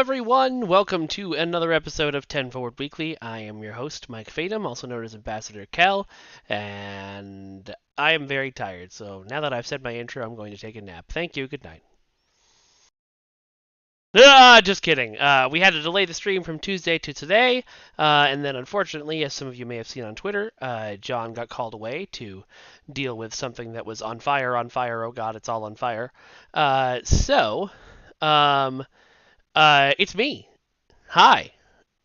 everyone! Welcome to another episode of 10 Forward Weekly. I am your host, Mike Fadum, also known as Ambassador Kael, and I am very tired, so now that I've said my intro, I'm going to take a nap. Thank you, good night. Just kidding. We had to delay the stream from Tuesday to today, and then unfortunately, as some of you may have seen on Twitter, John got called away to deal with something that was on fire, oh god, it's all on fire. Um, it's me. Hi,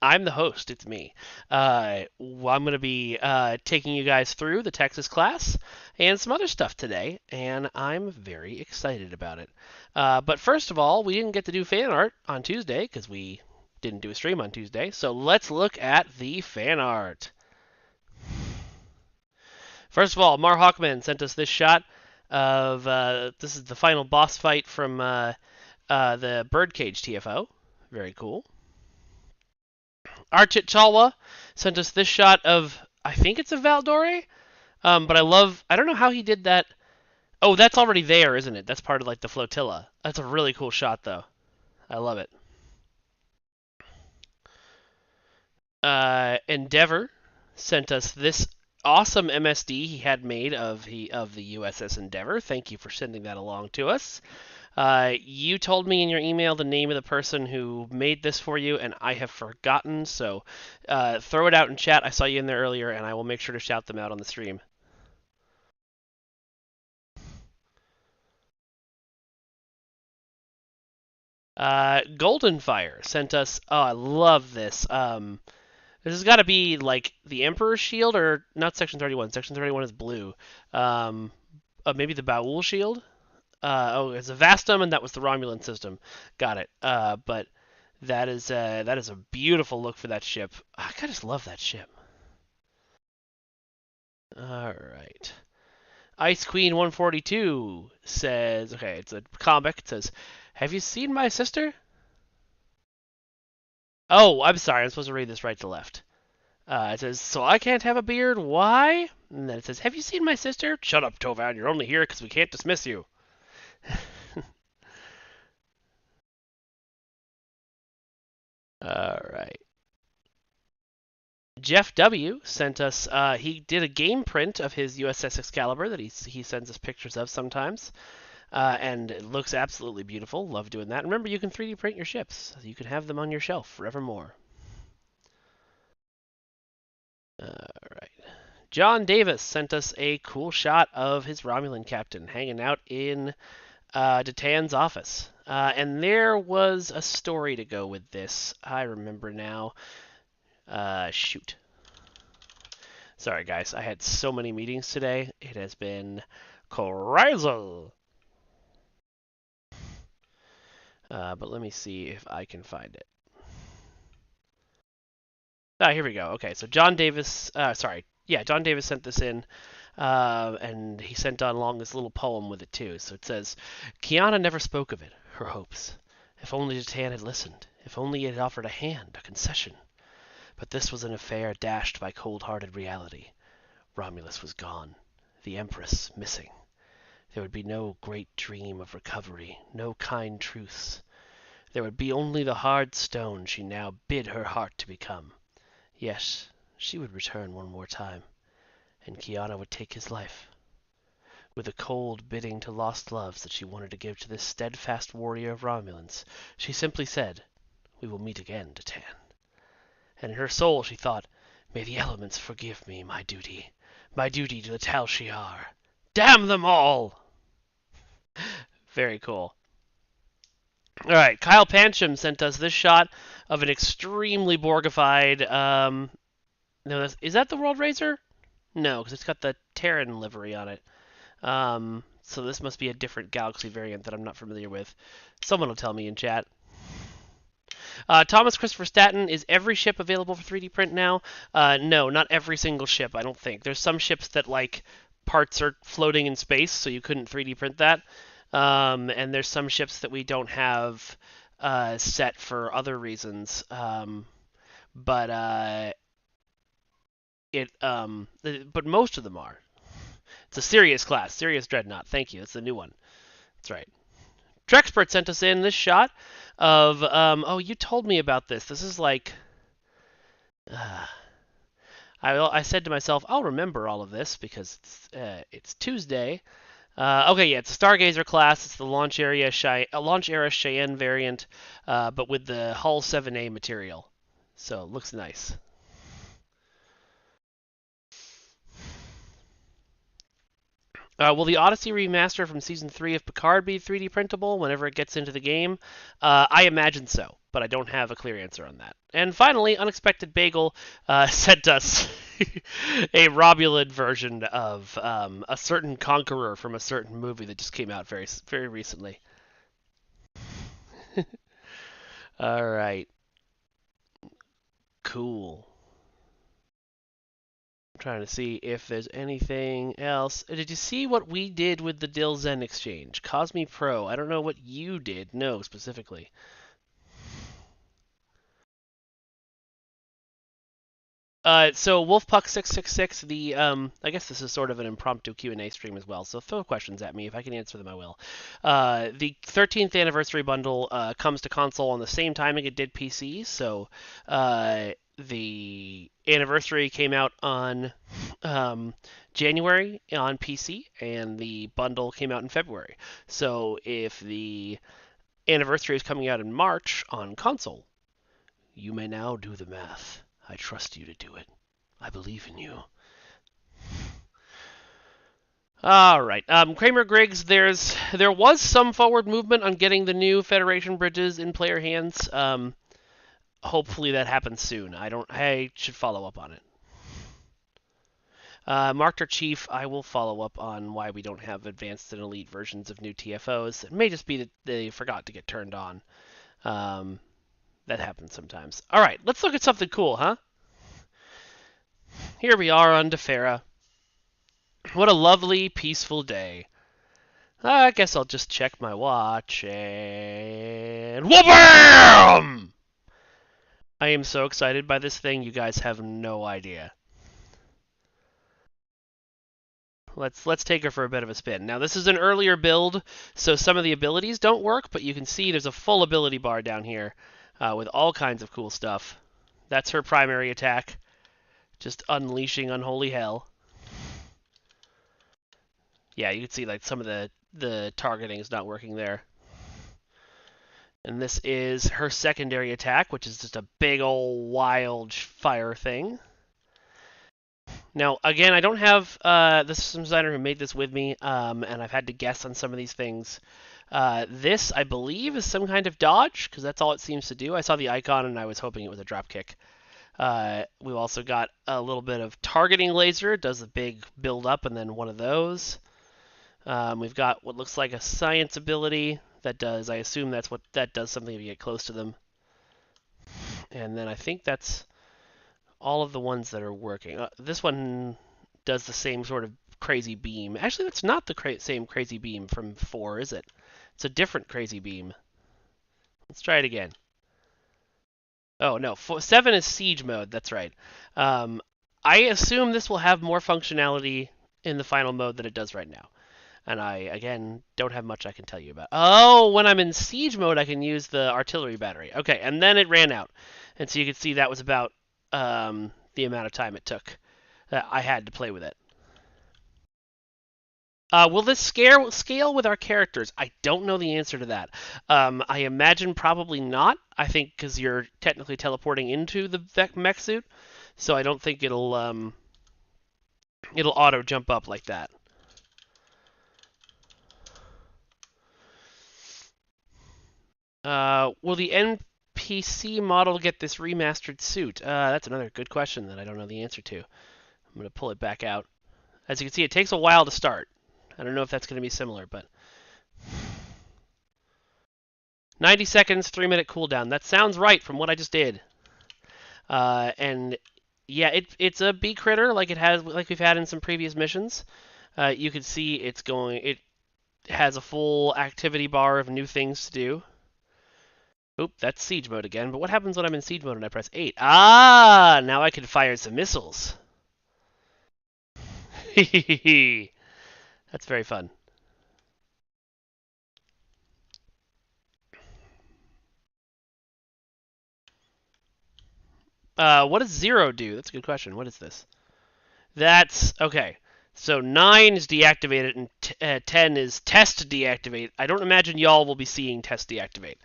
I'm the host. It's me. I'm going to be taking you guys through the Texas class and some other stuff today, and I'm very excited about it. But first of all, we didn't get to do fan art on Tuesday because we didn't do a stream on Tuesday, so let's look at the fan art. First of all, Mar Hawkman sent us this shot of this is the final boss fight from the Birdcage TFO. Very cool. Archit Chalwa sent us this shot of, I think it's a Valdore, but I don't know how he did that. Oh, that's already there, isn't it? That's part of like the flotilla. That's a really cool shot, though. I love it. Endeavor sent us this awesome MSD he had made of the USS Endeavor. Thank you for sending that along to us. You told me in your email the name of the person who made this for you, and I have forgotten, so throw it out in chat. I saw you in there earlier, and I will make sure to shout them out on the stream. Goldenfire sent us, oh, I love this. This has got to be like the Emperor's Shield, or not Section 31. Section 31 is blue. Maybe the Baul Shield? It's a Vastum, and that was the Romulan system. Got it. But that is a beautiful look for that ship. I just love that ship. All right. Ice Queen 142 says, okay, it's a comic. It says, "Have you seen my sister?" Oh, I'm sorry. I'm supposed to read this right to left. It says, "So I can't have a beard? Why?" And then it says, "Have you seen my sister?" Shut up, Tovan. You're only here because we can't dismiss you. All right. Jeff W. sent us. He did a game print of his USS Excalibur that he sends us pictures of sometimes, and it looks absolutely beautiful. Love doing that. And remember, you can 3D print your ships. So you can have them on your shelf forevermore. All right. John Davis sent us a cool shot of his Romulan captain hanging out in Detan's office. And there was a story to go with this. I remember now. Shoot. Sorry, guys. I had so many meetings today. It has been crazy. But let me see if I can find it. Ah, here we go. Okay, so John Davis, John Davis sent this in, and he sent on along this little poem with it too. So it says, Kiana never spoke of it, her hopes. If only Jatan had listened, if only he had offered a hand, a concession. But this was an affair dashed by cold-hearted reality. Romulus was gone, the Empress missing. There would be no great dream of recovery, no kind truths. There would be only the hard stone she now bid her heart to become. Yes, she would return one more time, and Kiana would take his life. With a cold bidding to lost loves that she wanted to give to this steadfast warrior of Romulans, she simply said, "We will meet again, Datan." And in her soul she thought, "May the elements forgive me my duty to the Tal Shiar. Damn them all!" Very cool. All right, Kyle Pancham sent us this shot of an extremely Borgified. No, is that the World Racer? No, because it's got the Terran livery on it. So this must be a different Galaxy variant that I'm not familiar with. Someone will tell me in chat. Thomas Christopher Staton, is every ship available for 3D print now? No, not every single ship, I don't think. There's some ships that, like, parts are floating in space, so you couldn't 3D print that. And there's some ships that we don't have set for other reasons. But most of them are. It's a Sirius class, Sirius Dreadnought. Thank you. It's the new one. That's right. Drexpert sent us in this shot of oh, you told me about this. This is like uh, I said to myself, I'll remember all of this because it's Tuesday. Okay, yeah, it's a Stargazer class. It's the launch era Cheyenne variant, but with the Hull 7A material. So it looks nice. Will the Odyssey remaster from Season 3 of Picard be 3D printable whenever it gets into the game? I imagine so, but I don't have a clear answer on that. And finally, Unexpected Bagel sent us a Romulan version of a certain Conqueror from a certain movie that just came out very, very recently. All right. Cool. I'm trying to see if there's anything else. Did you see what we did with the Dil Zen exchange? Cosme Pro. I don't know what you did. No, specifically. So Wolfpuck666, I guess this is sort of an impromptu Q&A stream as well, so throw questions at me. If I can answer them, I will. The 13th anniversary bundle comes to console on the same timing it did PC, so the anniversary came out on January on PC, and the bundle came out in February. So if the anniversary is coming out in March on console, you may now do the math. I trust you to do it. I believe in you. All right, Kramer Griggs. There was some forward movement on getting the new Federation bridges in player hands. Hopefully that happens soon. I should follow up on it. Marked our chief. I will follow up on why we don't have advanced and elite versions of new TFOs. It may just be that they forgot to get turned on. That happens sometimes. All right, let's look at something cool, huh? Here we are on Defera. What a lovely, peaceful day. I guess I'll just check my watch and... Wha-bam! I am so excited by this thing, you guys have no idea. Let's take her for a bit of a spin. Now, this is an earlier build, so some of the abilities don't work, but you can see there's a full ability bar down here with all kinds of cool stuff. That's her primary attack, just unleashing unholy hell. Yeah, you can see like some of the targeting is not working there. And this is her secondary attack, which is just a big old wild fire thing. Now, again, I don't have the system designer who made this with me, and I've had to guess on some of these things. This, I believe, is some kind of dodge, because that's all it seems to do. I saw the icon, and I was hoping it was a drop kick. We've also got a little bit of targeting laser. It does a big build up, and then one of those. We've got what looks like a science ability that does, I assume that does something if you get close to them. And then I think that's all of the ones that are working. This one does the same sort of crazy beam. Actually, that's not the same crazy beam from 4, is it? It's a different crazy beam. Let's try it again. Oh, no. 7 is siege mode. That's right. I assume this will have more functionality in the final mode than it does right now. And I, again, don't have much I can tell you about. Oh, when I'm in siege mode, I can use the artillery battery. Okay, and then it ran out. And so you can see that was about the amount of time it took. I had to play with it. Will this scale with our characters? I don't know the answer to that. I imagine probably not. I think because you're technically teleporting into the mech suit, so I don't think it'll auto jump up like that. Will the NPC model get this remastered suit? That's another good question that I don't know the answer to. I'm going to pull it back out. As you can see, it takes a while to start. I don't know if that's going to be similar, but... 90 seconds, 3-minute cooldown. That sounds right from what I just did. And yeah, it's a bee critter like we've had in some previous missions. You can see it has a full activity bar of new things to do. Oop, that's siege mode again. But what happens when I'm in siege mode and I press 8? Ah, now I can fire some missiles. That's very fun. What does 0 do? That's a good question. What is this? That's okay. So 9 is deactivated and 10 is test deactivate. I don't imagine y'all will be seeing test deactivate.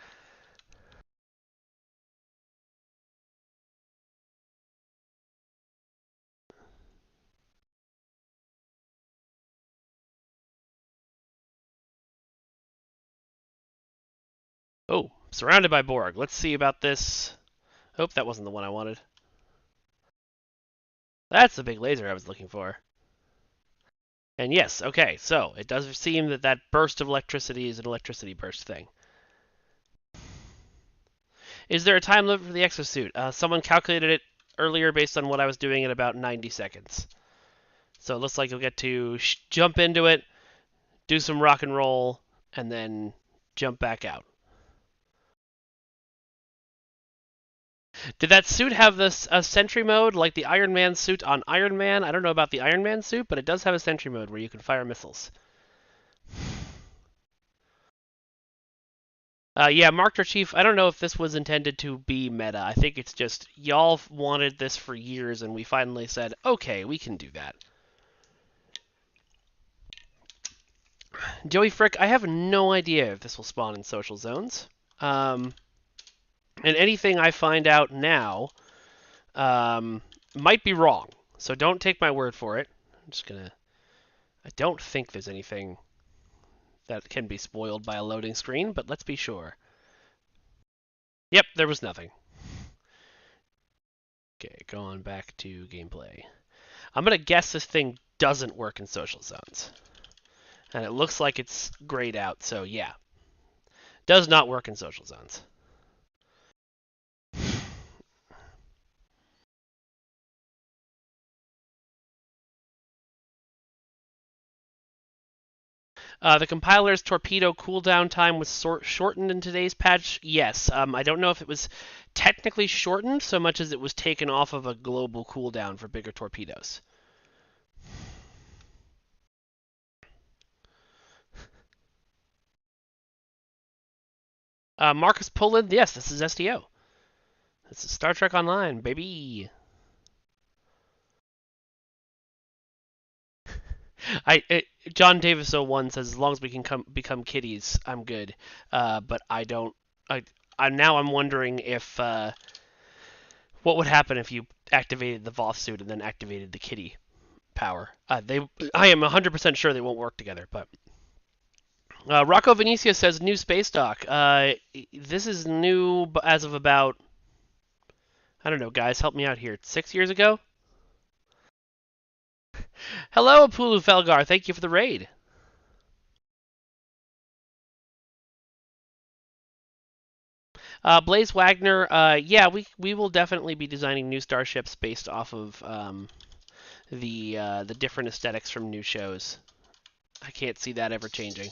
Oh, surrounded by Borg. Let's see about this. Hope that wasn't the one I wanted. That's the big laser I was looking for. And yes, okay, so it does seem that that burst of electricity is an electricity burst thing. Is there a time limit for the exosuit? Someone calculated it earlier based on what I was doing at about 90 seconds. So it looks like you'll get to jump into it, do some rock and roll, and then jump back out. Did that suit have this a sentry mode like the Iron Man suit on Iron Man? I don't know about the Iron Man suit, but it does have a sentry mode where you can fire missiles. Yeah, Marked Chief, I don't know if this was intended to be meta. I think it's just y'all wanted this for years and we finally said, okay, we can do that. Joey Frick, I have no idea if this will spawn in social zones. And anything I find out now might be wrong. So don't take my word for it. I'm just gonna... I don't think there's anything that can be spoiled by a loading screen, but let's be sure. Yep, there was nothing. Okay, going back to gameplay. I'm gonna guess this thing doesn't work in social zones. And it looks like it's grayed out, so yeah. Does not work in social zones. The compiler's torpedo cooldown time was shortened in today's patch. Yes, I don't know if it was technically shortened so much as it was taken off of a global cooldown for bigger torpedoes. Marcus Poland, yes, this is STO. This is Star Trek Online, baby. John Davis 01 says as long as we can become kitties, I'm good. But I don't. I'm wondering if what would happen if you activated the Voth suit and then activated the kitty power. I am 100% sure they won't work together. But Rocco Venecia says new space dock. This is new as of about, I don't know, guys, help me out here. 6 years ago. Hello, Pulu Felgar. Thank you for the raid. Blaze Wagner, yeah, we will definitely be designing new starships based off of the different aesthetics from new shows. I can't see that ever changing.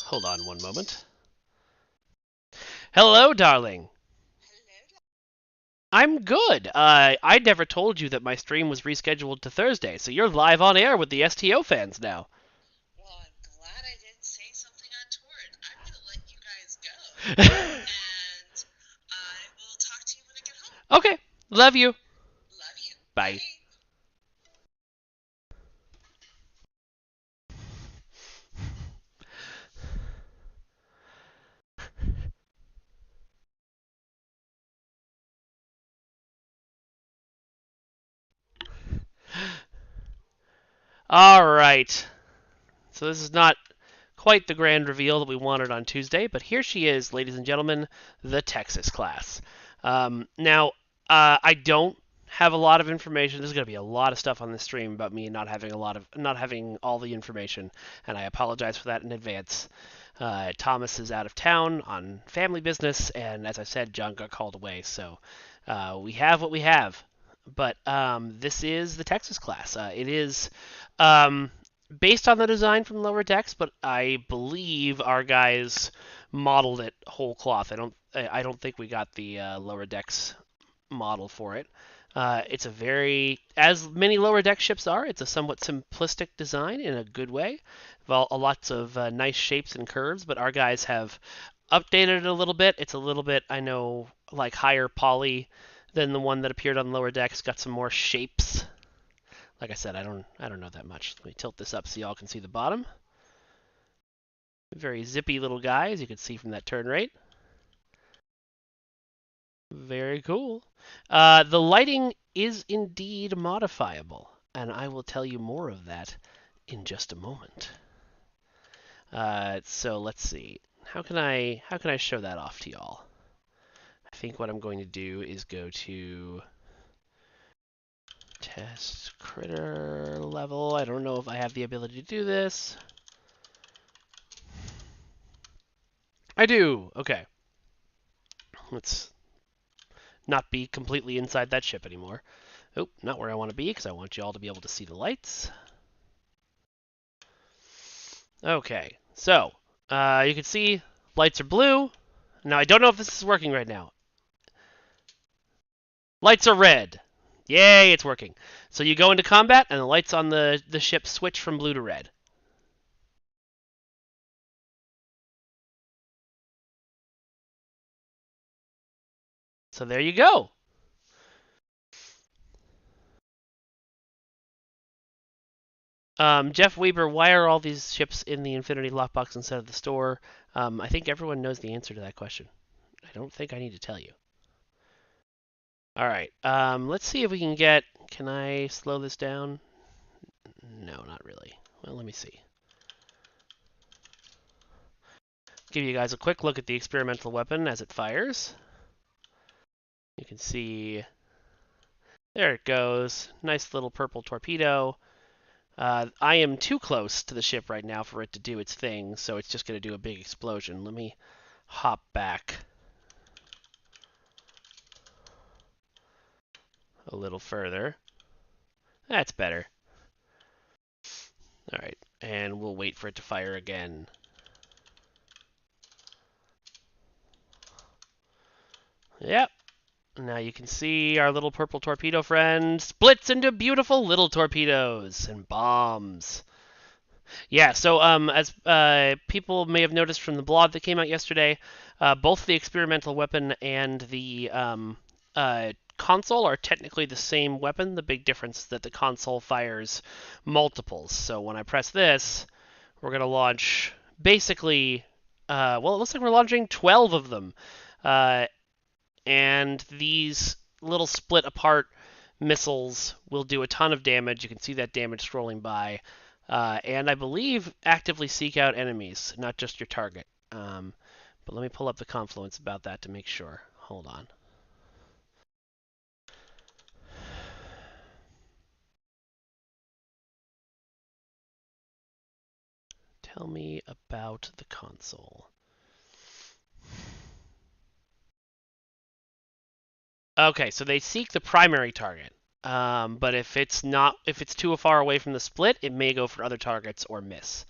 Hold on one moment. Hello, darling. I'm good. I never told you that my stream was rescheduled to Thursday, so you're live on air with the STO fans now. Well, I'm glad I didn't say something untoward. I'm gonna let you guys go, and I will talk to you when I get home. Okay, love you. Love you. Bye. All right. So this is not quite the grand reveal that we wanted on Tuesday, but here she is, ladies and gentlemen, the Texas class. Now, I don't have a lot of information. There's going to be a lot of stuff on this stream about me not having all the information, and I apologize for that in advance. Thomas is out of town on family business, and as I said, John got called away, so we have what we have. But this is the Texas class. It is based on the design from Lower Decks, but I believe our guys modeled it whole cloth. I don't think we got the Lower Decks model for it. It's a very, as many Lower Deck ships are, it's a somewhat simplistic design in a good way. Well, lots of nice shapes and curves, but our guys have updated it a little bit. It's a little bit, I know, like higher poly than the one that appeared on lower decks. Got some more shapes. Like I said, I don't know that much. Let me tilt this up so y'all can see the bottom. Very zippy little guy, as you can see from that turn rate. Very cool. The lighting is indeed modifiable, and I will tell you more of that in just a moment. So let's see. How can I show that off to y'all? I think what I'm going to do is go to test critter level. I don't know if I have the ability to do this. I do. Okay. Let's not be completely inside that ship anymore. Oh, not where I want to be, because I want you all to be able to see the lights. Okay, so you can see lights are blue. Now, I don't know if this is working right now. Lights are red. Yay, it's working. So you go into combat, and the lights on the ship switch from blue to red. So there you go. Jeff Weber, why are all these ships in the Infinity lockbox instead of the store? I think everyone knows the answer to that question. I don't think I need to tell you. All right. Let's see if we can get. Can I slow this down? No, not really. Well, let me see. Give you guys a quick look at the experimental weapon as it fires. You can see. There it goes. Nice little purple torpedo. I am too close to the ship right now for it to do its thing, so it's just going to do a big explosion. Let me hop back a little further. That's better. All right, and we'll wait for it to fire again. Yep. Now you can see our little purple torpedo friend splits into beautiful little torpedoes and bombs. Yeah, so as people may have noticed from the blog that came out yesterday, both the experimental weapon and the console are technically the same weapon. The big difference is that the console fires multiples. So when I press this, we're going to launch basically, well, it looks like we're launching 12 of them. And these little split apart missiles will do a ton of damage. You can see that damage scrolling by. And I believe actively seek out enemies, not just your target. But let me pull up the confluence about that to make sure. Hold on. Tell me about the console. Okay, so they seek the primary target. But if it's too far away from the split, it may go for other targets or miss.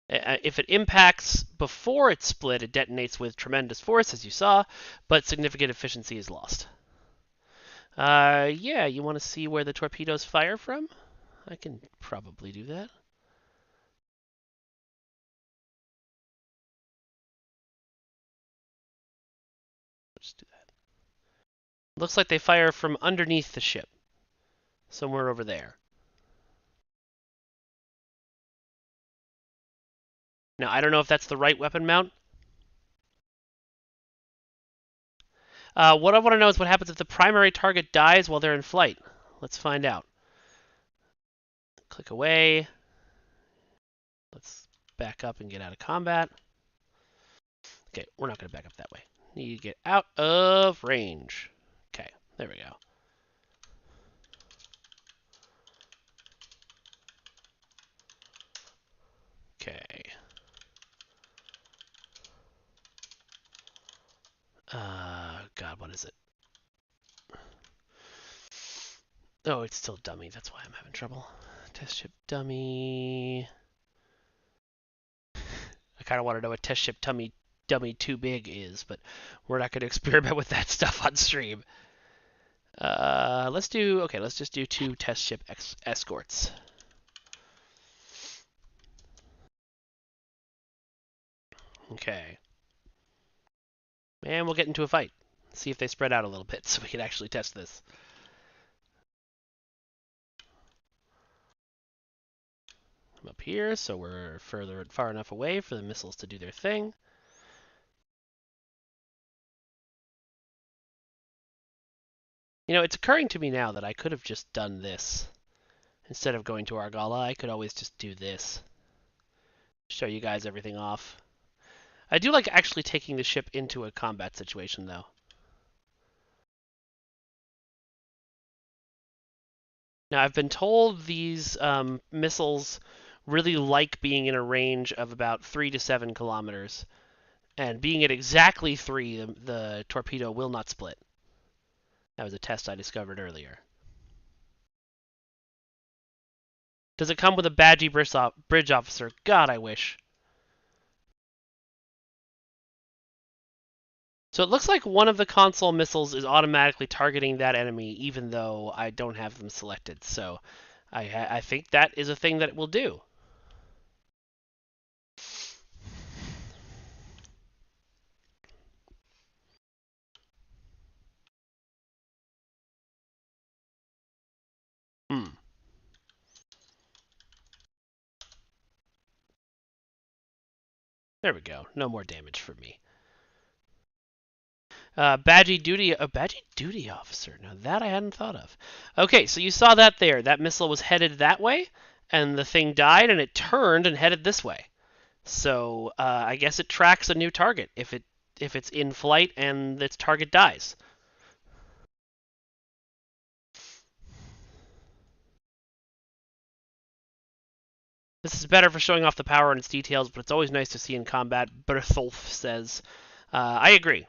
If it impacts before it's split, it detonates with tremendous force, as you saw, but significant efficiency is lost. Yeah, you want to see where the torpedoes fire from? I can probably do that. Let's do that. Looks like they fire from underneath the ship, somewhere over there. Now, I don't know if that's the right weapon mount. What I want to know is what happens if the primary target dies while they're in flight. Let's find out. Click away. Let's back up and get out of combat. Okay, we're not going to back up that way. Need to get out of range. Okay, there we go. Okay. God, what is it? Oh, it's still dummy. That's why I'm having trouble. Test ship dummy. I kind of want to know what test ship dummy too big is, but we're not going to experiment with that stuff on stream. Let's just do 2 test ship escorts. Okay. And we'll get into a fight. See if they spread out a little bit so we can actually test this. I'm up here, so we're far enough away for the missiles to do their thing. You know, it's occurring to me now that I could have just done this. Instead of going to Argala, I could always just do this. Show you guys everything off. I do like actually taking the ship into a combat situation, though. Now, I've been told these missiles really like being in a range of about 3 to 7 kilometers. And being at exactly 3, the torpedo will not split. That was a test I discovered earlier. Does it come with a badgy bridge officer? God, I wish. So it looks like one of the console missiles is automatically targeting that enemy, even though I don't have them selected. So I think that is a thing that it will do. Hmm. There we go. No more damage for me. Badgy duty officer. Now that I hadn't thought of. Okay, so you saw that there. That missile was headed that way, and the thing died, and it turned and headed this way. So I guess it tracks a new target if it's in flight and its target dies. This is better for showing off the power and its details, but it's always nice to see in combat. Bertholf says, I agree,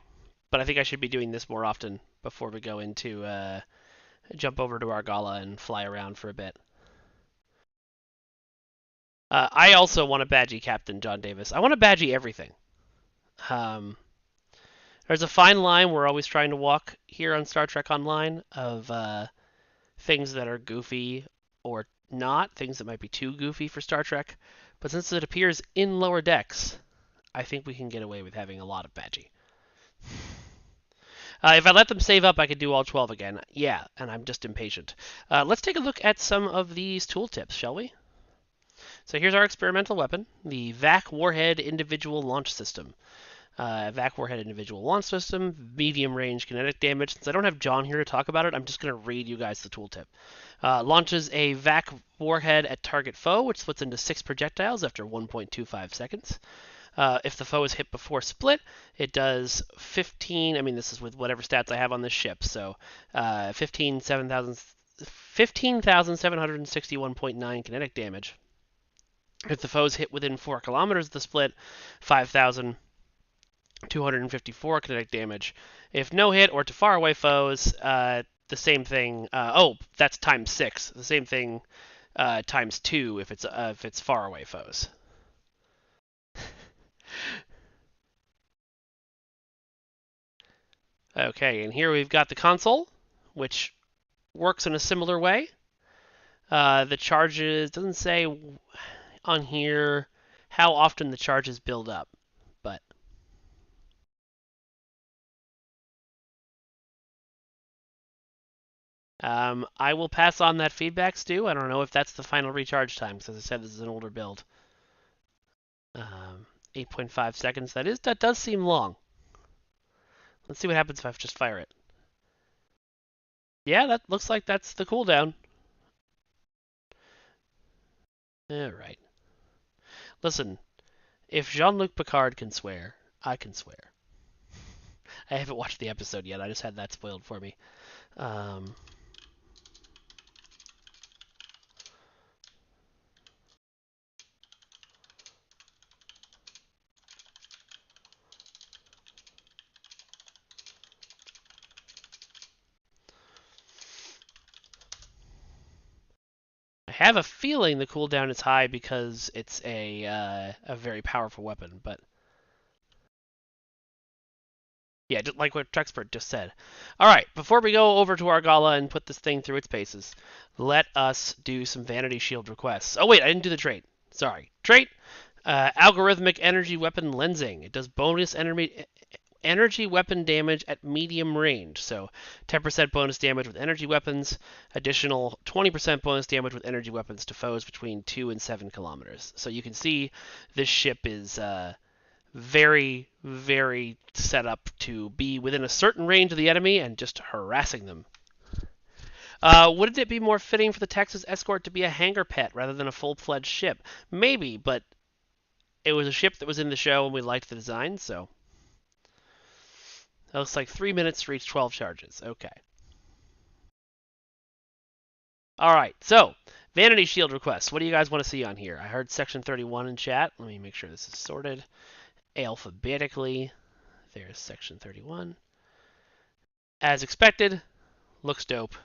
but I think I should be doing this more often before we go into jump over to Argala and fly around for a bit. I also want to badgy Captain John Davis. I want to badgy everything. Um, there's a fine line we're always trying to walk here on Star Trek Online of things that are goofy or not, things that might be too goofy for Star Trek. But since it appears in lower decks, I think we can get away with having a lot of badgy. If I let them save up, I could do all 12 again. Yeah, and I'm just impatient. Let's take a look at some of these tooltips, shall we? So here's our experimental weapon, the VAC Warhead Individual Launch System. VAC Warhead Individual Launch System, medium range kinetic damage. Since I don't have John here to talk about it, I'm just going to read you guys the tooltip. Launches a VAC warhead at target foe, which splits into 6 projectiles after 1.25 seconds. If the foe is hit before split, it does 15. I mean, this is with whatever stats I have on this ship. So 15,761.9 kinetic damage. If the foe is hit within 4 kilometers of the split, 5,254 kinetic damage. If no hit or to faraway foes, the same thing. That's times 6. The same thing times 2 if it's faraway foes. Okay, and here we've got the console, which works in a similar way. The charges doesn't say on here how often the charges build up, but I will pass on that feedback, Stu. I don't know if that's the final recharge time, because as I said, this is an older build. 8.5 seconds. That does seem long. Let's see what happens if I just fire it. Yeah, that looks like that's the cooldown. All right. Listen, if Jean-Luc Picard can swear, I can swear. I haven't watched the episode yet. I just had that spoiled for me. I have a feeling the cooldown is high because it's a very powerful weapon, but yeah, just like what Trexpert just said. All right, before we go over to Argala and put this thing through its paces, let us do some Vanity Shield requests. Oh wait, I didn't do the trait. Sorry. Trait: algorithmic energy weapon lensing. It does bonus energy weapon damage at medium range. So 10% bonus damage with energy weapons, additional 20% bonus damage with energy weapons to foes between 2 and 7 kilometers. So you can see this ship is very, very set up to be within a certain range of the enemy and just harassing them. Wouldn't it be more fitting for the Texas escort to be a hangar pet rather than a full-fledged ship? Maybe, but it was a ship that was in the show and we liked the design, so. That looks like 3 minutes to reach 12 charges. Okay. Alright, so, Vanity Shield requests. What do you guys want to see on here? I heard Section 31 in chat. Let me make sure this is sorted alphabetically. There's Section 31. As expected, looks dope.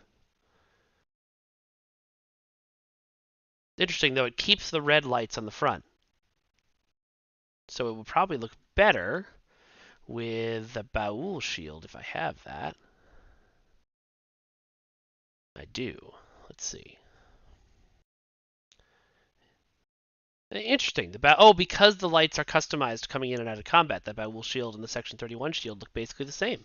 Interesting, though, it keeps the red lights on the front. So it would probably look better with the Baul shield if I have that. I do. Let's see. Interesting. Because the lights are customized coming in and out of combat, the Baul shield and the Section 31 shield look basically the same.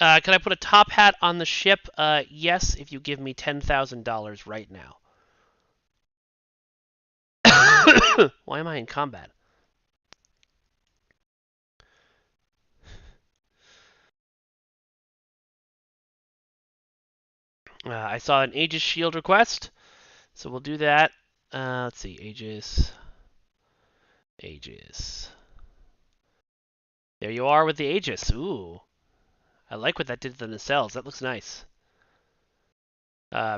Can I put a top hat on the ship? Yes, if you give me $10,000 right now. Why am I in combat? I saw an Aegis shield request, so we'll do that. Let's see, Aegis. Aegis. There you are with the Aegis. Ooh. I like what that did to the nacelles. That looks nice.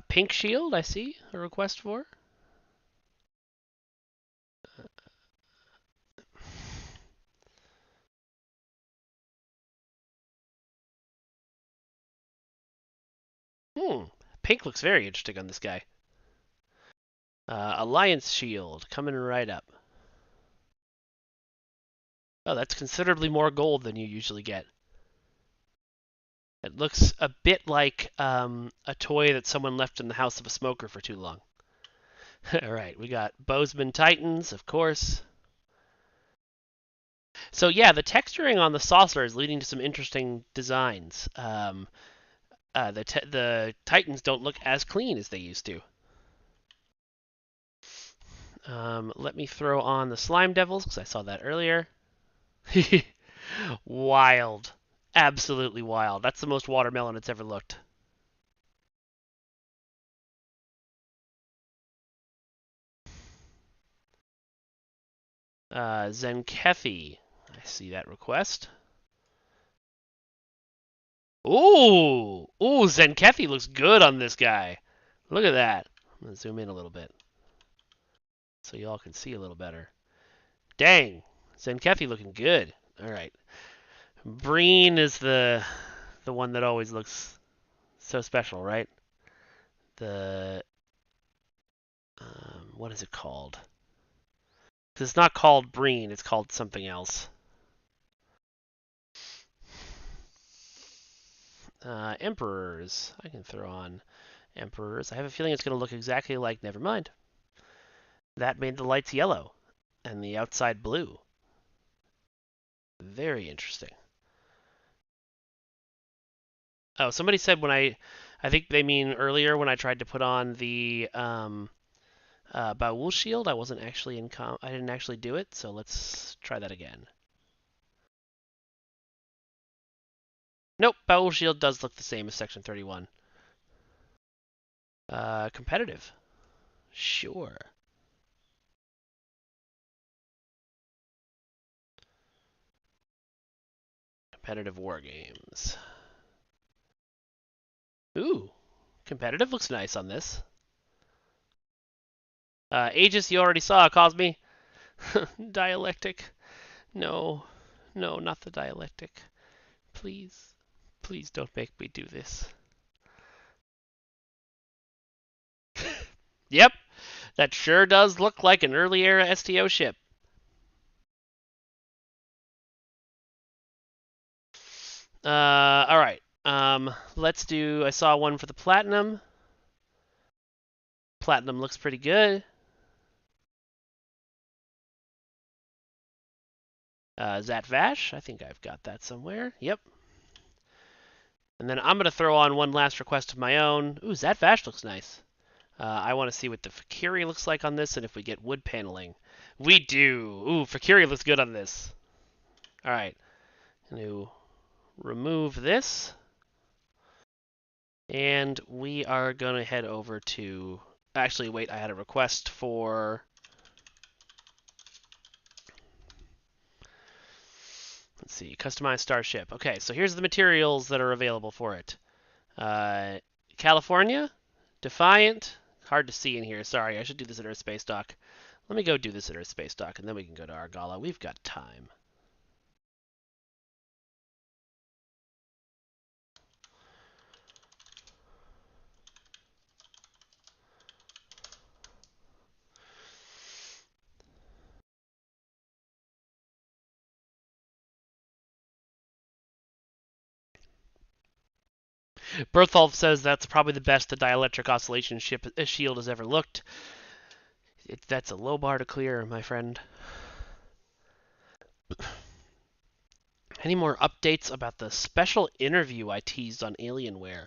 Pink shield, I see a request for. Pink looks very interesting on this guy. Alliance shield, coming right up. Oh, that's considerably more gold than you usually get. It looks a bit like a toy that someone left in the house of a smoker for too long. Alright, we got Bozeman Titans, of course. So yeah, the texturing on the saucer is leading to some interesting designs. The Titans don't look as clean as they used to. Let me throw on the Slime Devils, because I saw that earlier. Wild. Absolutely wild. That's the most watermelon it's ever looked. Zenkethi. I see that request. Ooh! Ooh, Zenkethi looks good on this guy. Look at that. I'm going to zoom in a little bit so y'all can see a little better. Dang! Zenkethi looking good. Alright. Breen is the one that always looks so special, right? The... what is it called? It's not called Breen, it's called something else. Emperors. I can throw on Emperors. I have a feeling it's going to look exactly like Nevermind. That made the lights yellow and the outside blue. Very interesting. Oh, somebody said when I think they mean earlier when I tried to put on the Baul shield, I wasn't actually I didn't actually do it, so let's try that again. Nope, Baul shield does look the same as Section 31. Competitive. Sure. Competitive war games. Ooh, competitive looks nice on this. Aegis you already saw, Cosme. Dialectic. No, no, not the dialectic. Please, please don't make me do this. Yep, that sure does look like an early era STO ship. All right. Let's do. I saw one for the platinum. Platinum looks pretty good. Zat Vash, I think I've got that somewhere. Yep. And then I'm going to throw on one last request of my own. Ooh, Zat Vash looks nice. I want to see what the Fakiri looks like on this and if we get wood paneling. We do. Ooh, Fakiri looks good on this. All right. I'm going to remove this. And we are going to head over to... Actually, wait, I had a request for... Let's see, customize starship. Okay, so here's the materials that are available for it. Uh, California, Defiant. Hard to see in here. Sorry, I should do this at our space dock. Let me go do this at our space dock, and then we can go to Argala. We've got time. Bertholf says that's probably the best the dielectric oscillation shield has ever looked. That's a low bar to clear, my friend. Any more updates about the special interview I teased on Alienware?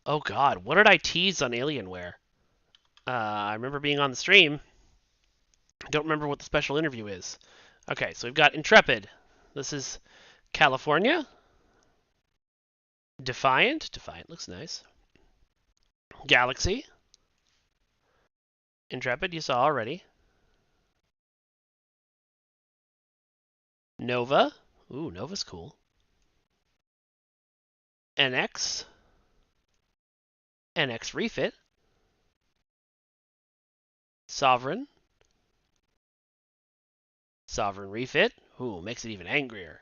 Oh god, what did I tease on Alienware? I remember being on the stream. I don't remember what the special interview is. Okay, so we've got Intrepid. This is California. Defiant. Defiant looks nice. Galaxy. Intrepid, you saw already. Nova. Ooh, Nova's cool. NX. NX Refit. Sovereign. Sovereign Refit. Ooh, makes it even angrier.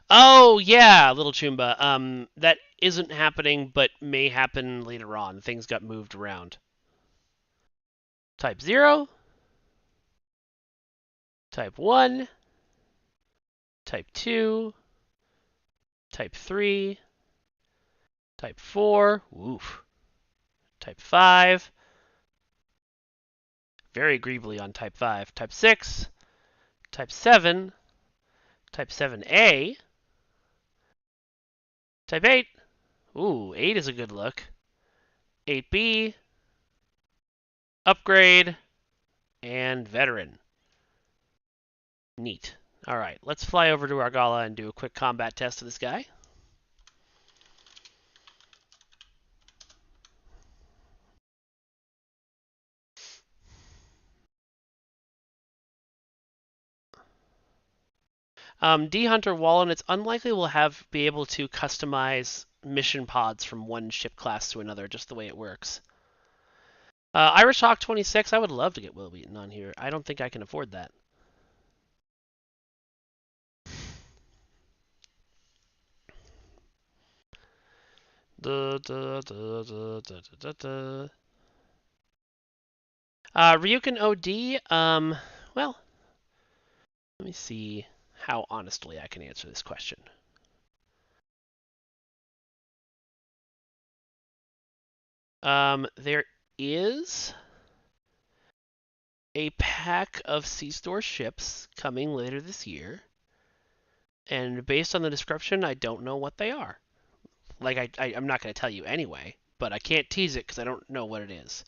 Oh, yeah, Little Chumba. That isn't happening, but may happen later on. Things got moved around. Type 0. Type 1. Type 2. Type 3. Type 4. Oof. Type 5. Very agreeably on Type 5. Type 6. Type 7. Type 7A. Type 8. Ooh, 8 is a good look. 8B. Upgrade. And Veteran. Neat. Alright, let's fly over to Argala and do a quick combat test of this guy. D Hunter Wallen, it's unlikely we'll be able to customize mission pods from one ship class to another, just the way it works. Irish Hawk 26, I would love to get Will Wheaton on here. I don't think I can afford that. Ryukin OD, well, let me see how honestly I can answer this question. There is a pack of C-Store ships coming later this year, and based on the description, I don't know what they are. Like, I'm not going to tell you anyway, but I can't tease it because I don't know what it is.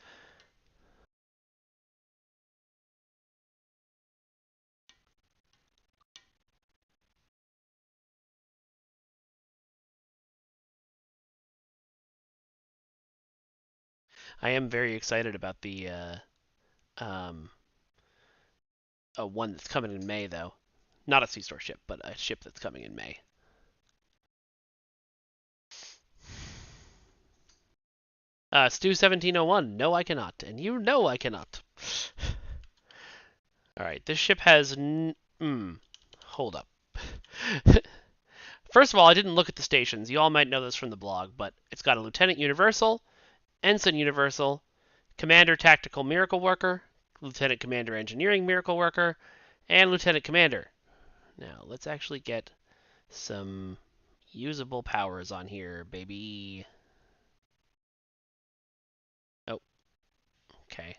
I am very excited about the um, one that's coming in May, though. Not a C-Store ship, but a ship that's coming in May. Stu1701, no I cannot, and you know I cannot. Alright, this ship has... hold up. First of all, I didn't look at the stations. You all might know this from the blog, but it's got a Lieutenant Universal, Ensign Universal, Commander Tactical Miracle Worker, Lieutenant Commander Engineering Miracle Worker, and Lieutenant Commander. Now, let's actually get some usable powers on here, baby. Oh, okay.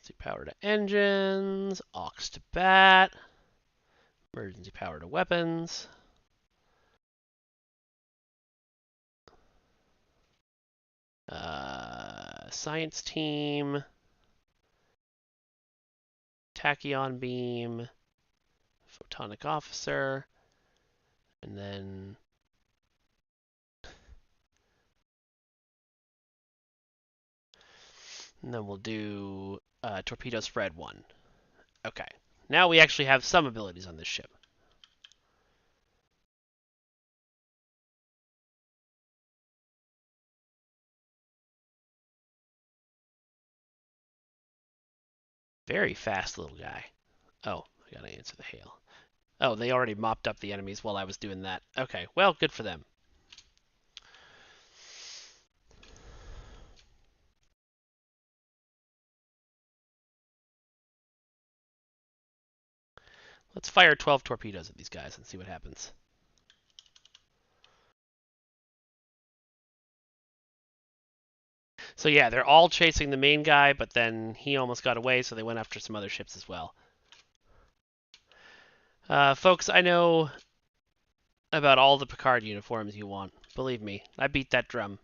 Emergency power to engines. Aux to bat. Emergency power to weapons. Science team. Tachyon beam. Photonic officer. And then we'll do torpedo spread 1. Okay. Now we actually have some abilities on this ship. Very fast little guy. Oh, I gotta answer the hail. Oh, they already mopped up the enemies while I was doing that. Okay, well, good for them. Let's fire 12 torpedoes at these guys and see what happens. So yeah, they're all chasing the main guy, but then he almost got away, so they went after some other ships as well. Folks, I know about all the Picard uniforms you want. Believe me, I beat that drum.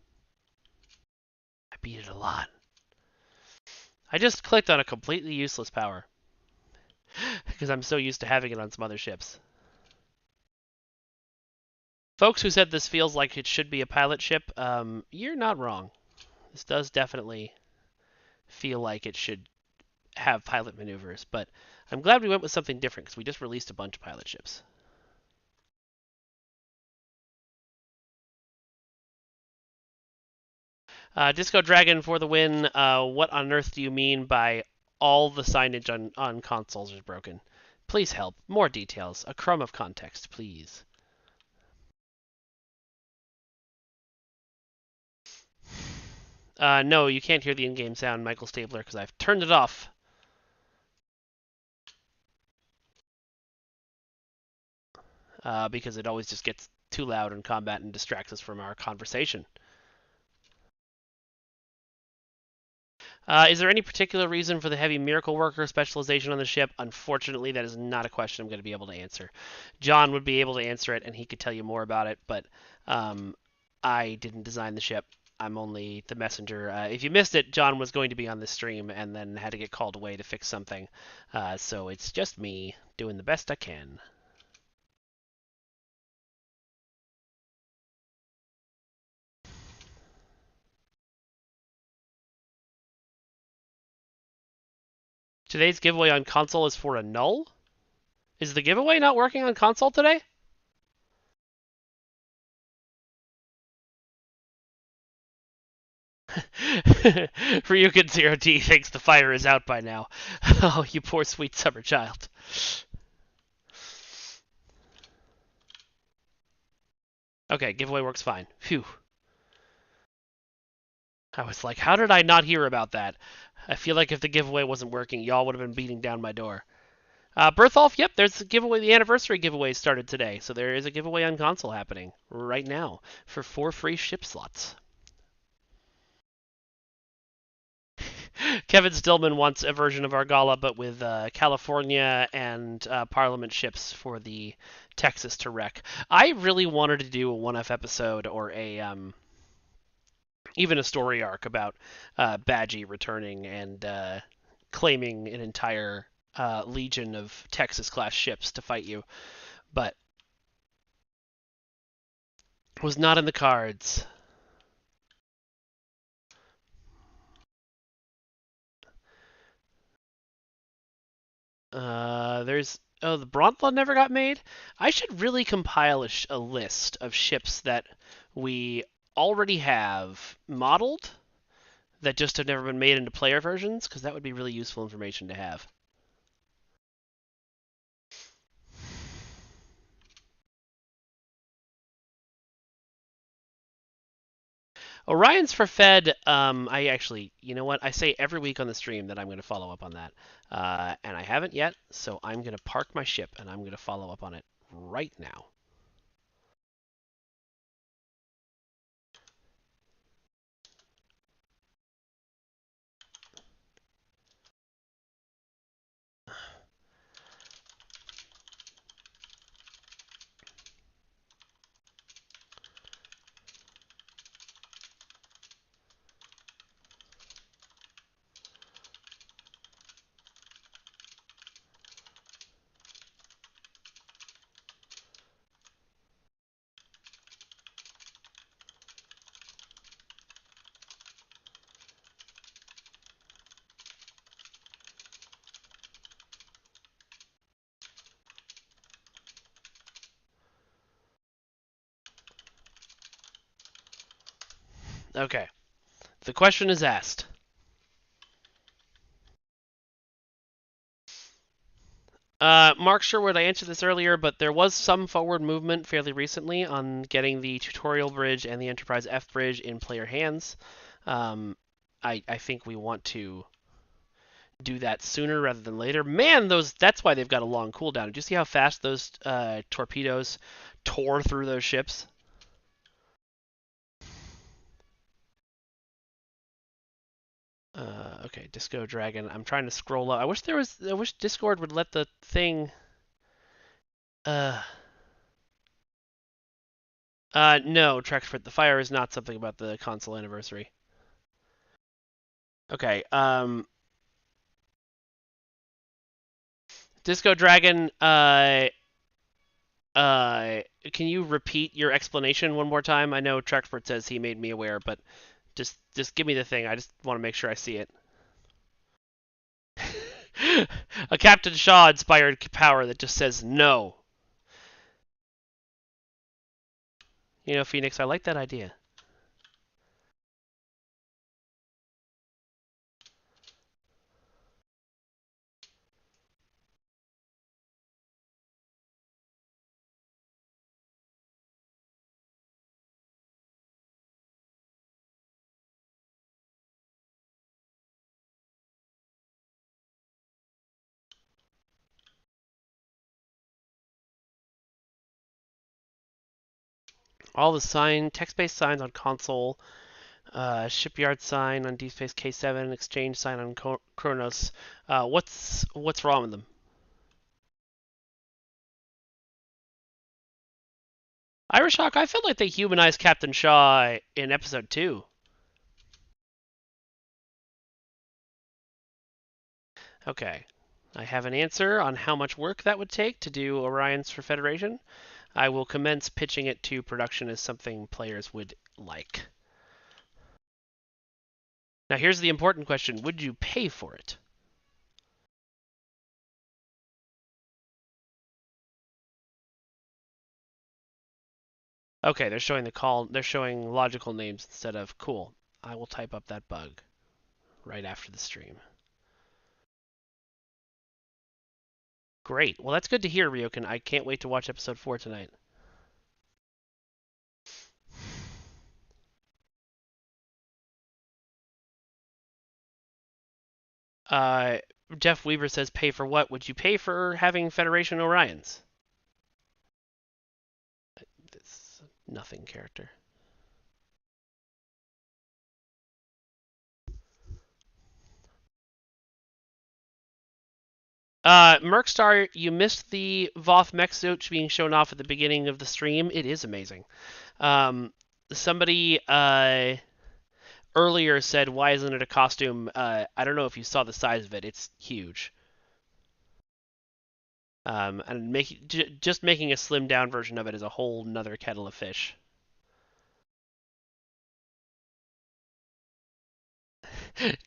I beat it a lot. I just clicked on a completely useless power. Because I'm so used to having it on some other ships. Folks who said this feels like it should be a pilot ship, you're not wrong. This does definitely feel like it should have pilot maneuvers, but I'm glad we went with something different because we just released a bunch of pilot ships. Disco Dragon for the win. What on earth do you mean by all the signage on consoles is broken? Please help. More details. A crumb of context, please. No, you can't hear the in-game sound, Michael Stabler, because I've turned it off. Because it always just gets too loud in combat and distracts us from our conversation. Is there any particular reason for the heavy miracle worker specialization on the ship? Unfortunately, that is not a question I'm going to be able to answer. John would be able to answer it, and he could tell you more about it, but I didn't design the ship. I'm only the messenger. If you missed it, John was going to be on this stream and then had to get called away to fix something. So it's just me doing the best I can. Today's giveaway on console is for a null? Is the giveaway not working on console today? Ryukin Zero T thinks the fire is out by now. Oh, you poor sweet summer child. Okay, giveaway works fine. Phew. I was like, how did I not hear about that? I feel like if the giveaway wasn't working, y'all would have been beating down my door. Bertholf, yep, there's a giveaway. The anniversary giveaway started today, so there is a giveaway on console happening right now for 4 free ship slots. Kevin Stillman wants a version of Argala, but with California and Parliament ships for the Texas to wreck. I really wanted to do a 1F episode or a even a story arc about Badgie returning and claiming an entire legion of Texas-class ships to fight you, but was not in the cards. The Bronthla never got made. I should really compile a list of ships that we already have modeled that just have never been made into player versions, because that would be really useful information to have. Orion's for Fed. I actually, you know what? I say every week on the stream that I'm going to follow up on that, and I haven't yet. So I'm going to park my ship and I'm going to follow up on it right now. Okay. The question is asked. Mark Sherwood, I answered this earlier, but there was some forward movement fairly recently on getting the tutorial bridge and the Enterprise F bridge in player hands. Um, I think we want to do that sooner rather than later. Man, that's why they've got a long cooldown. Did you see how fast those torpedoes tore through those ships? Okay, Disco Dragon. I'm trying to scroll up. I wish Discord would let the thing. Uh, no, Trexford. The fire is not something about the console anniversary. Okay. Disco Dragon. Uh, can you repeat your explanation one more time? I know Trexford says he made me aware, but just give me the thing. I just want to make sure I see it. A Captain Shaw inspired power that just says no. You know, Phoenix, I like that idea. All the text-based signs on console, shipyard sign on Deep Space K7, exchange sign on Kronos. What's wrong with them? Irish Hawk, I felt like they humanized Captain Shaw in episode 2. Okay. I have an answer on how much work that would take to do Orions for Federation. I will commence pitching it to production as something players would like. Now, here's the important question. Would you pay for it? Okay, they're showing the call. They're showing logical names instead of cool. I will type up that bug right after the stream. Great. Well, that's good to hear, Ryokan. I can't wait to watch episode 4 tonight. Uh, Jeff Weaver says, pay for what? Would you pay for having Federation Orions? This nothing character. Merkstar, you missed the Voth Exosuit being shown off at the beginning of the stream. It is amazing. Somebody earlier said, "Why isn't it a costume?" I don't know if you saw the size of it. It's huge. And just making a slim down version of it is a whole nother kettle of fish.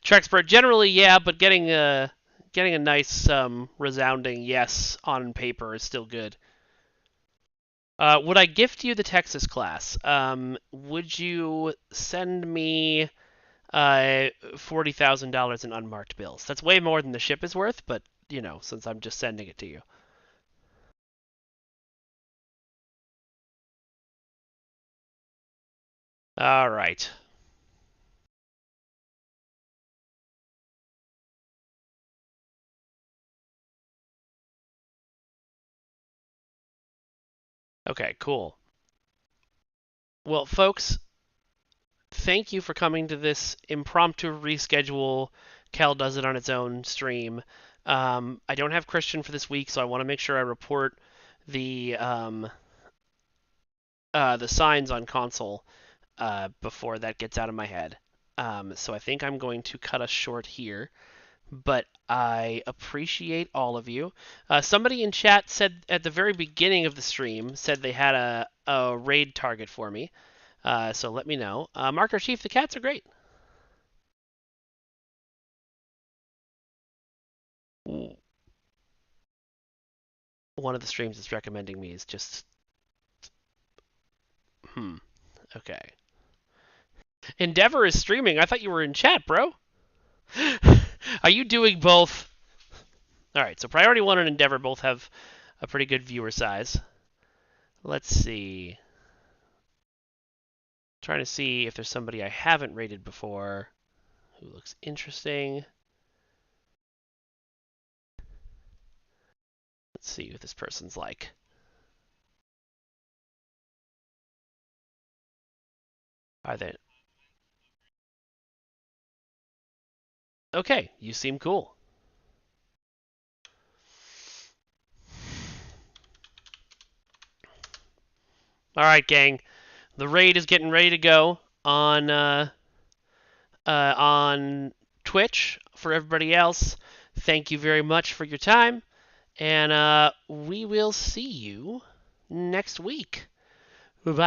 Trexpert, generally, yeah, but getting a nice resounding yes on paper is still good. Would I gift you the Texas class? Would you send me $40,000 in unmarked bills? That's way more than the ship is worth, but since I'm just sending it to you. All right. Okay, cool. Well, folks, thank you for coming to this impromptu reschedule. Cal does it on its own stream. I don't have Christian for this week, so I want to make sure I report the the signs on console before that gets out of my head. So I think I'm going to cut us short here. But I appreciate all of you. Somebody in chat said at the very beginning of the stream said they had a raid target for me. So let me know. Marker Chief, the cats are great. One of the streams it's recommending me is just okay. Endeavor is streaming. I thought you were in chat, bro. Are you doing both? All right, so Priority 1 and Endeavor both have a pretty good viewer size. Let's see. Trying to see if there's somebody I haven't rated before who looks interesting. Let's see what this person's like. Are they? Okay, you seem cool. All right, gang. The raid is getting ready to go on Twitch. For everybody else, thank you very much for your time, and we will see you next week.